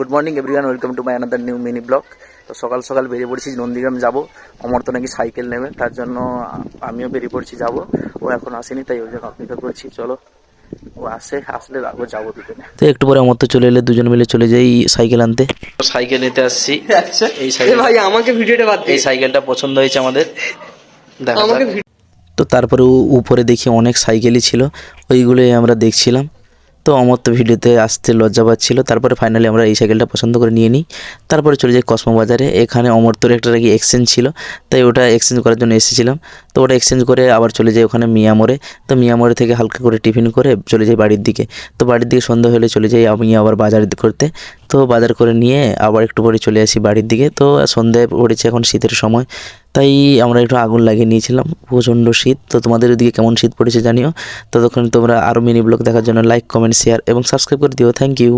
Good morning everyone, welcome to my another new mini blog. তো সকাল সকাল বেরিয়ে পড়েছি নন্দীগ্রাম যাব। অমর তো নাকি সাইকেল নেবে, তার জন্য আমিও বেরিয়ে পড়ছি যাব। ও এখন আসেনি, তাই ওই জন্য অপেক্ষা করছি। চলো ও আসলে রাখবো, যাবো দুজনে। তো একটু পরে অমর তো চলে এলে, দুজন মিলে চলে যাই সাইকেল আনতে। সাইকেল নিতে আসছি। এই সাইকেল ভাই আমাকে ভিডিওটা বাদ দে। এই সাইকেলটা পছন্দ হয়েছে আমাদের, দেখা আমাকে যাক। তো তারপরে উপরে দেখি অনেক সাইকেলই ছিল, ওইগুলোই আমরা দেখছিলাম। তো অমর তো ভিডিওতে আসতে লজ্জা পাচ্ছিল। তারপরে ফাইনালি আমরা এই সাইকেলটা পছন্দ করে নিয়ে নিই। তারপরে চলে যাই কসমো বাজারে। এখানে অমর তোর একটা নাকি এক্সচেঞ্জ ছিল, তাই ওটা এক্সচেঞ্জ করার জন্য এসেছিলাম। তো ওটা এক্সচেঞ্জ করে আবার চলে যাই ওখানে মিয়ামোড়ে। তো মিয়ামোড়ে থেকে হালকা করে টিফিন করে চলে যাই বাড়ির দিকে। তো বাড়ির দিকে সন্ধ্যা হলে চলে যাই আমি আবার বাজার করতে। তো বাজার করে নিয়ে আবার একটু পরে চলে আসি বাড়ির দিকে। তো সন্ধ্যায় পড়েছে, এখন শীতের সময়, তাই আমরা একটু আগুন লাগিয়ে নিয়েছিলাম। প্রচণ্ড শীত। তো তোমাদের ওদিকে কেমন শীত পড়েছে জানিও। ততক্ষণ তোমরা আরও মিনি ব্লগ দেখার জন্য লাইক, কমেন্ট, শেয়ার এবং সাবস্ক্রাইব করে দিও। Thank you.